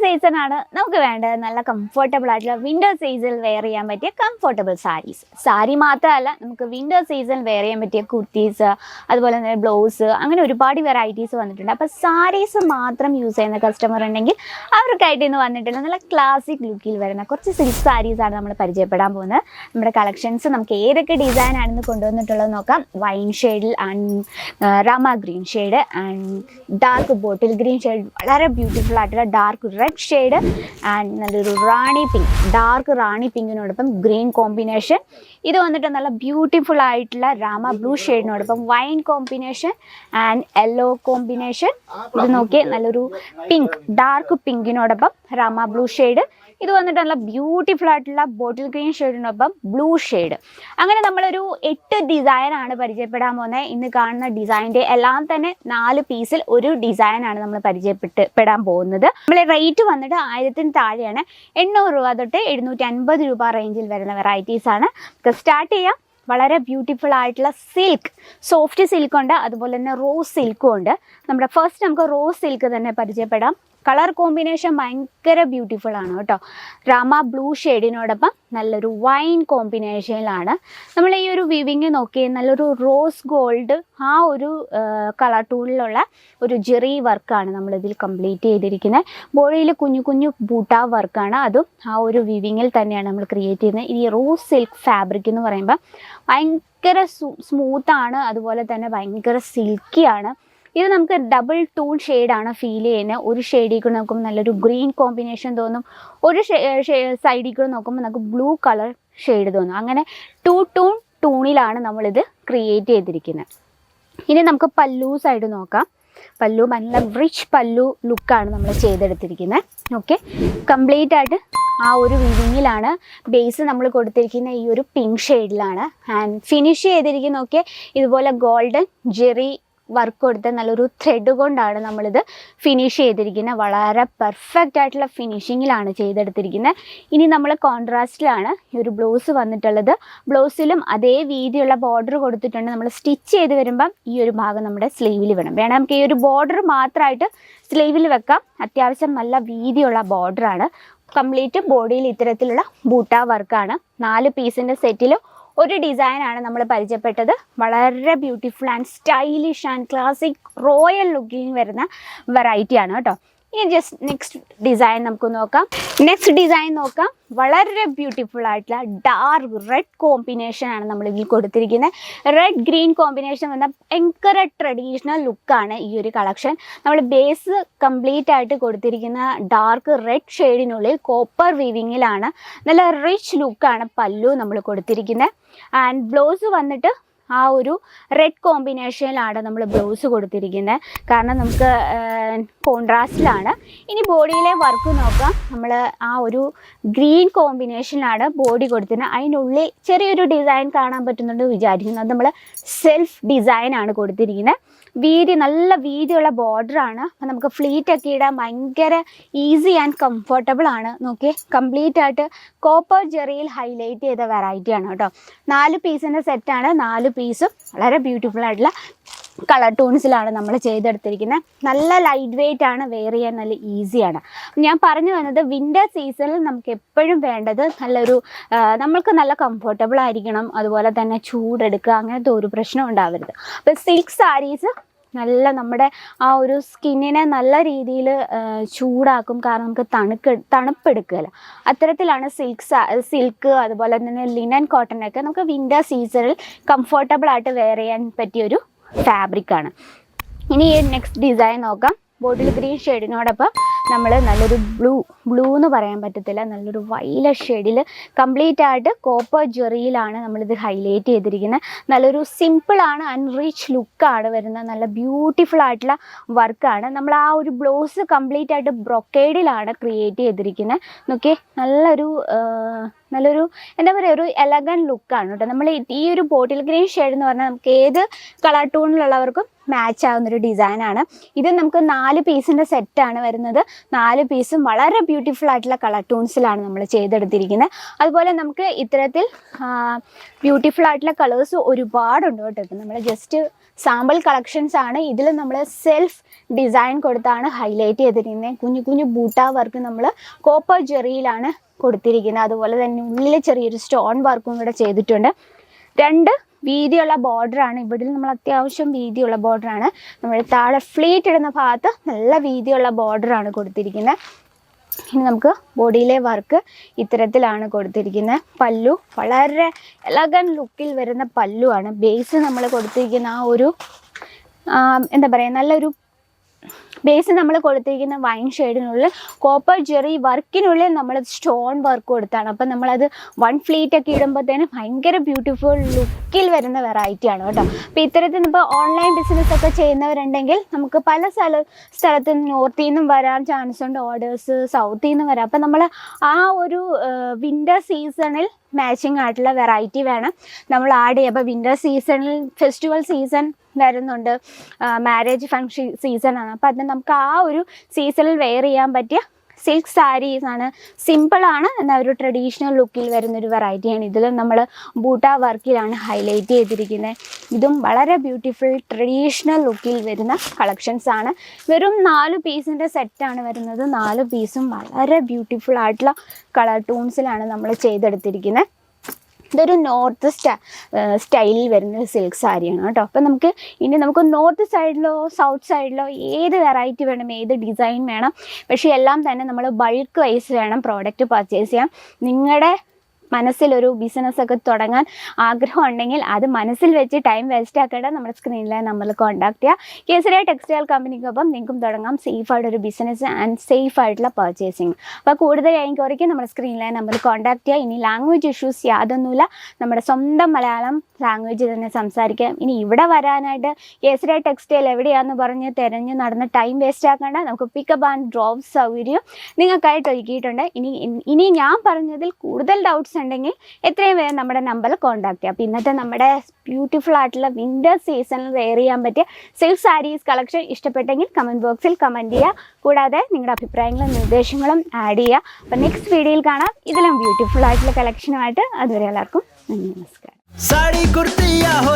സീസണാണ് നമുക്ക് വേണ്ടത്. നല്ല കംഫർട്ടബിൾ ആയിട്ടുള്ള വിൻ്റർ സീസണിൽ വെയർ ചെയ്യാൻ പറ്റിയ കംഫർട്ടബിൾ സാരീസ്. സാരി മാത്രമല്ല, നമുക്ക് വിൻ്റർ സീസൺ വെയർ ചെയ്യാൻ പറ്റിയ കുർത്തീസ്, അതുപോലെ തന്നെ ബ്ലൗസ്, അങ്ങനെ ഒരുപാട് വെറൈറ്റീസ് വന്നിട്ടുണ്ട്. അപ്പോൾ സാരീസ് മാത്രം യൂസ് ചെയ്യുന്ന കസ്റ്റമർ ഉണ്ടെങ്കിൽ അവർക്കായിട്ട് ഇന്ന് വന്നിട്ടുള്ള നല്ല ക്ലാസിക് ലുക്കിൽ വരുന്ന കുറച്ച് സിൽക്ക് സാരീസാണ് നമ്മൾ പരിചയപ്പെടാൻ പോകുന്നത്. നമ്മുടെ കളക്ഷൻസ് നമുക്ക് ഏതൊക്കെ ഡിസൈൻ ആണെന്ന് കൊണ്ടുവന്നിട്ടുള്ളത് നോക്കാം. വൈൻ ഷെയ്ഡിൽ and rama green shade and dark bottle green shade, വളരെ ബ്യൂട്ടിഫുൾ ആയിട്ടുള്ള ഡാർക്ക് റെഡ് ഷെയ്ഡ് ആൻഡ് നല്ലൊരു റാണി പിങ്ക്, ഡാർക്ക് റാണി പിങ്കിനോടൊപ്പം ഗ്രീൻ കോമ്പിനേഷൻ. ഇത് വന്നിട്ട് നല്ല ബ്യൂട്ടിഫുൾ ആയിട്ടുള്ള രാമ ബ്ലൂ ഷെയ്ഡിനോടൊപ്പം wine combination and yellow combination. ഇത് നോക്കിയേ, നല്ലൊരു പിങ്ക്, ഡാർക്ക് പിങ്കിനോടൊപ്പം രാമ ബ്ലൂ ഷെയ്ഡ്. ഇത് വന്നിട്ട് നല്ല ബ്യൂട്ടിഫുൾ ആയിട്ടുള്ള ബോട്ടിൽ ഗ്രീൻ ഷെയ്ഡിനൊപ്പം ബ്ലൂ ഷെയ്ഡ്. അങ്ങനെ നമ്മളൊരു 8 ഡിസൈനാണ് പരിചയപ്പെടാൻ പോകുന്നത്. ഇന്ന് കാണുന്ന ഡിസൈൻ്റെ എല്ലാം തന്നെ 4 പീസിൽ ഒരു ഡിസൈനാണ് നമ്മൾ പരിചയപ്പെടാൻ പോകുന്നത്. നമ്മളെ റേറ്റ് വന്നിട്ട് 1000-ന് താഴെയാണ്. 800 രൂപ തൊട്ട് 750 രൂപ റേഞ്ചിൽ വരുന്ന വെറൈറ്റീസാണ്. സ്റ്റാർട്ട് ചെയ്യാം. വളരെ ബ്യൂട്ടിഫുൾ ആയിട്ടുള്ള സിൽക്ക്, സോഫ്റ്റ് സിൽക്ക് ഉണ്ട്, അതുപോലെ തന്നെ റോസ് സിൽക്കും ഉണ്ട്. നമ്മുടെ ഫസ്റ്റ് നമുക്ക് റോസ് സിൽക്ക് തന്നെ പരിചയപ്പെടാം. കളർ കോമ്പിനേഷൻ ഭയങ്കര ബ്യൂട്ടിഫുൾ ആണ് കേട്ടോ. രാമ ബ്ലൂ ഷെയ്ഡിനോടൊപ്പം നല്ലൊരു വൈൻ കോമ്പിനേഷനിലാണ് നമ്മൾ ഈ ഒരു വിവിങ് നോക്കി. നല്ലൊരു റോസ് ഗോൾഡ് ആ ഒരു കളർ ടൂണിലുള്ള ഒരു ജെറി വർക്കാണ് നമ്മളിതിൽ കംപ്ലീറ്റ് ചെയ്തിരിക്കുന്നത്. ബോഡിയിൽ കുഞ്ഞു കുഞ്ഞു ബൂട്ട വർക്കാണ്, അതും ആ ഒരു വിവിങ്ങിൽ തന്നെയാണ് നമ്മൾ ക്രിയേറ്റ് ചെയ്യുന്നത്. ഈ റോസ് സിൽക്ക് ഫാബ്രിക് എന്ന് പറയുമ്പോൾ ഭയങ്കര സ്മൂത്താണ്, അതുപോലെ തന്നെ ഭയങ്കര സിൽക്കിയാണ്. ഇത് നമുക്ക് ഡബിൾ ടൂൺ ഷെയ്ഡാണ് ഫീൽ ചെയ്യുന്നത്. ഒരു ഷെയ്ഡിൽ കൂടെ നോക്കുമ്പോൾ നല്ലൊരു ഗ്രീൻ കോമ്പിനേഷൻ തോന്നും, ഒരു സൈഡിൽ കൂടെ നോക്കുമ്പോൾ നമുക്ക് ബ്ലൂ കളർ ഷെയ്ഡ് തോന്നും. അങ്ങനെ 2 ടൂണിലാണ് നമ്മളിത് ക്രിയേറ്റ് ചെയ്തിരിക്കുന്നത്. ഇനി നമുക്ക് പല്ലു സൈഡ് നോക്കാം. പല്ലു നല്ല റിച്ച് പല്ലു ലുക്കാണ് നമ്മൾ ചെയ്തെടുത്തിരിക്കുന്നത്. ഓക്കെ, കംപ്ലീറ്റ് ആയിട്ട് ആ ഒരു വിവിങ്ങിലാണ്. ബേസ് നമ്മൾ കൊടുത്തിരിക്കുന്ന ഈ ഒരു പിങ്ക് ഷെയ്ഡിലാണ്. ആൻഡ് ഫിനിഷ് ചെയ്തിരിക്കുന്ന നോക്കിയാൽ ഇതുപോലെ ഗോൾഡൻ ജെറി വർക്ക് കൊടുത്ത നല്ലൊരു ത്രെഡ് കൊണ്ടാണ് നമ്മളിത് ഫിനിഷ് ചെയ്തിരിക്കുന്നത്. വളരെ പെർഫെക്റ്റ് ആയിട്ടുള്ള ഫിനിഷിങ്ങിലാണ് ചെയ്തെടുത്തിരിക്കുന്നത്. ഇനി നമ്മൾ കോൺട്രാസ്റ്റിലാണ് ഈ ഒരു ബ്ലൗസ് വന്നിട്ടുള്ളത്. ബ്ലൗസിലും അതേ വീതിയുള്ള ബോർഡർ കൊടുത്തിട്ടുണ്ട്. നമ്മൾ സ്റ്റിച്ച് ചെയ്ത് വരുമ്പം ഈ ഒരു ഭാഗം നമ്മുടെ സ്ലീവിൽ വേണം നമുക്ക് ഈ ഒരു ബോർഡർ മാത്രമായിട്ട് സ്ലീവിൽ വെക്കാം. അത്യാവശ്യം നല്ല വീതിയുള്ള ബോർഡറാണ്. കംപ്ലീറ്റ് ബോഡിയിൽ ഇത്തരത്തിലുള്ള ബൂട്ട വർക്കാണ്. 4 പീസിൻ്റെ സെറ്റിൽ ഒരു ഡിസൈനാണ് നമ്മൾ പരിചയപ്പെട്ടത്. വളരെ beautiful and stylish and classic royal looking വരുന്ന വെറൈറ്റിയാണ് കേട്ടോ. ഇനി ജസ്റ്റ് നെക്സ്റ്റ് ഡിസൈൻ നമുക്ക് നോക്കാം. നെക്സ്റ്റ് ഡിസൈൻ നോക്കാം. വളരെ ബ്യൂട്ടിഫുൾ ആയിട്ടുള്ള ഡാർക്ക് റെഡ് കോമ്പിനേഷനാണ് നമ്മൾ ഇതിൽ കൊടുത്തിരിക്കുന്നത്. റെഡ് ഗ്രീൻ കോമ്പിനേഷൻ വന്ന ഭയങ്കര ട്രഡീഷണൽ ലുക്കാണ് ഈ ഒരു കളക്ഷൻ. നമ്മൾ ബേസ് കംപ്ലീറ്റ് ആയിട്ട് കൊടുത്തിരിക്കുന്ന ഡാർക്ക് റെഡ് ഷെയ്ഡിനുള്ളിൽ കോപ്പർ വീവിങ്ങിലാണ്. നല്ല റിച്ച് ലുക്കാണ് പല്ലു നമ്മൾ കൊടുത്തിരിക്കുന്നത്. ആൻഡ് ബ്ലൗസ് വന്നിട്ട് ആ ഒരു റെഡ് കോമ്പിനേഷനിലാണ് നമ്മൾ ബ്ലൗസ് കൊടുത്തിരിക്കുന്നത്. കാരണം നമുക്ക് കോൺട്രാസ്റ്റിലാണ്. ഇനി ബോഡിയിലെ വർക്ക് നോക്കാം. നമ്മൾ ആ ഒരു ഗ്രീൻ കോമ്പിനേഷനിലാണ് ബോഡി കൊടുത്തിരുന്നത്. അതിനുള്ളിൽ ചെറിയൊരു ഡിസൈൻ കാണാൻ പറ്റുന്നുണ്ട് വിചാരിക്കുന്നത്. അത് നമ്മൾ സെൽഫ് ഡിസൈനാണ് കൊടുത്തിരിക്കുന്നത്. വീതി, നല്ല വീതിയുള്ള ബോർഡറാണ്. അപ്പം നമുക്ക് ഫ്ലീറ്റ് ഒക്കെ ഇടാൻ ഭയങ്കര ഈസി ആൻഡ് കംഫർട്ടബിൾ ആണ്. നോക്കിയേ, കംപ്ലീറ്റ് ആയിട്ട് കോപ്പർ ജെറിയിൽ ഹൈലൈറ്റ് ചെയ്ത വെറൈറ്റിയാണ് കേട്ടോ. 4 പീസിൻ്റെ സെറ്റാണ്. 4 പീസും വളരെ ബ്യൂട്ടിഫുൾ ആയിട്ടുള്ള കളർ ടൂൺസിലാണ് നമ്മൾ ചെയ്തെടുത്തിരിക്കുന്നത്. നല്ല ലൈറ്റ് വെയ്റ്റ് ആണ്, വെയർ ചെയ്യാൻ നല്ല ഈസിയാണ്. ഞാൻ പറഞ്ഞു വന്നത് വിൻ്റർ സീസണിൽ നമുക്ക് എപ്പോഴും വേണ്ടത് നല്ലൊരു നമ്മൾക്ക് നല്ല കംഫർട്ടബിൾ ആയിരിക്കണം, അതുപോലെ തന്നെ ചൂടെടുക്കുക, അങ്ങനത്തെ ഒരു പ്രശ്നം ഉണ്ടാവരുത്. അപ്പോൾ സിൽക്ക് സാരീസ് നല്ല നമ്മുടെ ആ ഒരു സ്കിന്നിനെ നല്ല രീതിയിൽ ചൂടാക്കും. കാരണം നമുക്ക് തണുപ്പെടുക്കുകയില്ല. അത്തരത്തിലാണ് സിൽക്ക് അതുപോലെ തന്നെ ലിനൻ കോട്ടനൊക്കെ നമുക്ക് വിൻ്റർ സീസണിൽ കംഫർട്ടബിൾ ആയിട്ട് വെയർ ചെയ്യാൻ പറ്റിയൊരു ഫാബ്രിക്കാണ്. ഇനി നെക്സ്റ്റ് ഡിസൈൻ നോക്കാം. ബോട്ടിൽ ഗ്രീൻ ഷെയ്ഡിനോടൊപ്പം നമ്മൾ നല്ലൊരു ബ്ലൂ എന്ന് പറയാൻ പറ്റത്തില്ല, നല്ലൊരു വയലറ്റ് ഷെയ്ഡിൽ കംപ്ലീറ്റ് ആയിട്ട് കോപ്പർ ജെറിയിലാണ് നമ്മളിത് ഹൈലൈറ്റ് ചെയ്തിരിക്കുന്നത്. നല്ലൊരു സിമ്പിളാണ് ആൻഡ് റിച്ച് ലുക്കാണ് വരുന്നത്. നല്ല ബ്യൂട്ടിഫുൾ ആയിട്ടുള്ള വർക്കാണ്. നമ്മൾ ആ ഒരു ബ്ലൗസ് കംപ്ലീറ്റ് ആയിട്ട് ബ്രൊക്കേഡിലാണ് ക്രിയേറ്റ് ചെയ്തിരിക്കുന്നത്. നോക്കിയേ, നല്ലൊരു എന്താ പറയുക, ഒരു എലഗൻ ലുക്കാണ് കേട്ടോ. നമ്മൾ ഈ ഒരു ബോട്ടിൽ ഗ്രീൻ ഷെയ്ഡ് എന്ന് പറഞ്ഞാൽ നമുക്ക് ഏത് കളർ ടൂണിലുള്ളവർക്കും മാച്ച് ആവുന്നൊരു ഡിസൈനാണ്. ഇത് നമുക്ക് 4 പീസിൻ്റെ സെറ്റാണ് വരുന്നത്. 4 പീസും വളരെ ബ്യൂട്ടിഫുൾ ആയിട്ടുള്ള കളർ ടൂൺസിലാണ് നമ്മൾ ചെയ്തെടുത്തിരിക്കുന്നത്. അതുപോലെ നമുക്ക് ഇത്തരത്തിൽ ബ്യൂട്ടിഫുൾ ആയിട്ടുള്ള കളേഴ്സ് ഒരുപാടുണ്ട് കേട്ടോ. ഇപ്പം നമ്മൾ ജസ്റ്റ് സാമ്പിൾ കളക്ഷൻസ് ആണ്. ഇതിൽ നമ്മൾ സെൽഫ് ഡിസൈൻ കൊടുത്താണ് ഹൈലൈറ്റ് ചെയ്തിരിക്കുന്നത്. കുഞ്ഞു കുഞ്ഞു ബൂട്ട വർക്ക് നമ്മൾ കോപ്പർ ജെറിയിലാണ് കൊടുത്തിരിക്കുന്നത്. അതുപോലെ തന്നെ ഉള്ളിൽ ചെറിയൊരു സ്റ്റോൺ വർക്കും കൂടെ ചെയ്തിട്ടുണ്ട്. 2 വീതിയുള്ള ബോർഡറാണ്. ഇവിടെ നമ്മൾ അത്യാവശ്യം വീതിയുള്ള ബോർഡറാണ്. നമ്മൾ താഴെ ഫ്ലീറ്റ് ഇടുന്ന ഭാഗത്ത് നല്ല വീതിയുള്ള ബോർഡറാണ് കൊടുത്തിരിക്കുന്നത്. ഇനി നമുക്ക് ബോഡിയിലെ വർക്ക് ഇത്തരത്തിലാണ് കൊടുത്തിരിക്കുന്നത്. പല്ലു വളരെ എലഗൻ ലുക്കിൽ വരുന്ന പല്ലുവാണ്. ബേസ് നമ്മൾ കൊടുത്തിരിക്കുന്ന ആ ഒരു എന്താ പറയുക, നല്ലൊരു ബേസ് നമ്മൾ കൊടുത്തിരിക്കുന്ന വൈൻ ഷെയ്ഡിനുള്ളിൽ കോപ്പർ ജെറി വർക്കിനുള്ളിൽ നമ്മൾ സ്റ്റോൺ വർക്ക് കൊടുത്താണ്. അപ്പം നമ്മളത് 1 ഫ്ലീറ്റ് ഒക്കെ ഇടുമ്പോഴത്തേനും ഭയങ്കര ബ്യൂട്ടിഫുൾ ലുക്കിൽ വരുന്ന വെറൈറ്റിയാണ് കേട്ടോ. അപ്പോൾ ഇത്തരത്തിൽ ഇപ്പോൾ ഓൺലൈൻ ബിസിനസ് ഒക്കെ ചെയ്യുന്നവരുണ്ടെങ്കിൽ നമുക്ക് പല സ്ഥലത്ത് നോർത്തിൽ നിന്നും വരാൻ ചാൻസ് ഉണ്ട്, ഓർഡേഴ്സ് സൗത്തിൽ നിന്നും വരാം. അപ്പം നമ്മൾ ആ ഒരു വിൻ്റർ സീസണിൽ മാച്ചിങ് ആയിട്ടുള്ള വെറൈറ്റി വേണം നമ്മൾ ആഡ് ചെയ്യുക. അപ്പോൾ വിൻ്റർ സീസണിൽ ഫെസ്റ്റിവൽ സീസൺ വരുന്നുണ്ട്, മാരേജ് ഫങ്ഷൻ സീസണാണ്. അപ്പോൾ അത് നമുക്ക് ആ ഒരു സീസണിൽ വെയർ ചെയ്യാൻ പറ്റിയ സിൽക്ക് സാരീസാണ്. സിമ്പിളാണ്, എന്നാൽ ഒരു ട്രഡീഷണൽ ലുക്കിൽ വരുന്നൊരു വെറൈറ്റിയാണ്. ഇതിലും നമ്മൾ ബൂട്ട വർക്കിലാണ് ഹൈലൈറ്റ് ചെയ്തിരിക്കുന്നത്. ഇതും വളരെ ബ്യൂട്ടിഫുൾ ട്രഡീഷണൽ ലുക്കിൽ വരുന്ന കളക്ഷൻസ് ആണ്. വെറും 4 പീസിൻ്റെ സെറ്റാണ് വരുന്നത്. 4 പീസും വളരെ ബ്യൂട്ടിഫുൾ ആയിട്ടുള്ള കളർ ടൂൺസിലാണ് നമ്മൾ ചെയ്തെടുത്തിരിക്കുന്നത്. ഇതൊരു നോർത്ത് സ്റ്റൈലിൽ വരുന്ന സിൽക്ക് സാരിയാണ് കേട്ടോ. അപ്പം നമുക്ക് നോർത്ത് സൈഡിലോ സൗത്ത് സൈഡിലോ ഏത് വെറൈറ്റി വേണം, ഏത് ഡിസൈൻ വേണം, പക്ഷേ എല്ലാം തന്നെ നമ്മൾ ബൾക്ക് വൈസ് വേണം പ്രോഡക്റ്റ് പർച്ചേസ് ചെയ്യാൻ. നിങ്ങളുടെ മനസ്സിലൊരു ബിസിനസ്സൊക്കെ തുടങ്ങാൻ ആഗ്രഹം ഉണ്ടെങ്കിൽ അത് മനസ്സിൽ വെച്ച് ടൈം വേസ്റ്റ് ആക്കേണ്ട നമ്മുടെ സ്ക്രീനിലെ നമ്പറിൽ കോൺടാക്ട് ചെയ്യുക. കേസരിയ ടെക്സ്റ്റൈൽ കമ്പനിക്കൊപ്പം നിങ്ങൾക്കും തുടങ്ങാം സേഫായിട്ടൊരു ബിസിനസ് ആൻഡ് സേഫായിട്ടുള്ള പർച്ചേസിങ്. അപ്പോൾ കൂടുതൽ എൻക്വയറിക്ക് നമ്മുടെ സ്ക്രീനിലെ നമ്പറിൽ കോൺടാക്ട് ചെയ്യുക. ഇനി ലാംഗ്വേജ് ഇഷ്യൂസ് യാതൊന്നുമില്ല, നമ്മുടെ സ്വന്തം മലയാളം ലാംഗ്വേജ് തന്നെ സംസാരിക്കാം. ഇനി ഇവിടെ വരാനായിട്ട് കേസരിയ ടെക്സ്റ്റൈൽ എവിടെയാണെന്ന് പറഞ്ഞ് തിരഞ്ഞ് നടന്ന് ടൈം വേസ്റ്റ് ആക്കേണ്ട, നമുക്ക് പിക്കപ്പ് ആൻഡ് ഡ്രോപ്പ് സൗകര്യം നിങ്ങൾക്കായിട്ട് ഒരുക്കിയിട്ടുണ്ട്. ഇനി ഞാൻ പറഞ്ഞതിൽ കൂടുതൽ ഡൗട്ട്സ് ഉണ്ടെങ്കിൽ എത്രയും വേഗം നമ്മുടെ നമ്പറിൽ കോൺടാക്ട് ചെയ്യാം. അപ്പോൾ ഇന്നത്തെ നമ്മുടെ ബ്യൂട്ടിഫുൾ ആയിട്ടുള്ള വിൻ്റർ സീസണിൽ വെയർ ചെയ്യാൻ പറ്റിയ സിൽക്ക് സാരീസ് കളക്ഷൻ ഇഷ്ടപ്പെട്ടെങ്കിൽ കമൻറ്റ് ബോക്സിൽ കമൻറ്റ് ചെയ്യുക. കൂടാതെ നിങ്ങളുടെ അഭിപ്രായങ്ങളും നിർദ്ദേശങ്ങളും ആഡ് ചെയ്യുക. അപ്പോൾ നെക്സ്റ്റ് വീഡിയോയിൽ കാണാം ഇതിലും ബ്യൂട്ടിഫുൾ ആയിട്ടുള്ള കളക്ഷനുമായിട്ട്. അതുവരെ എല്ലാവർക്കും നന്ദി, നമസ്കാരം. साड़ी कुर्ती या हो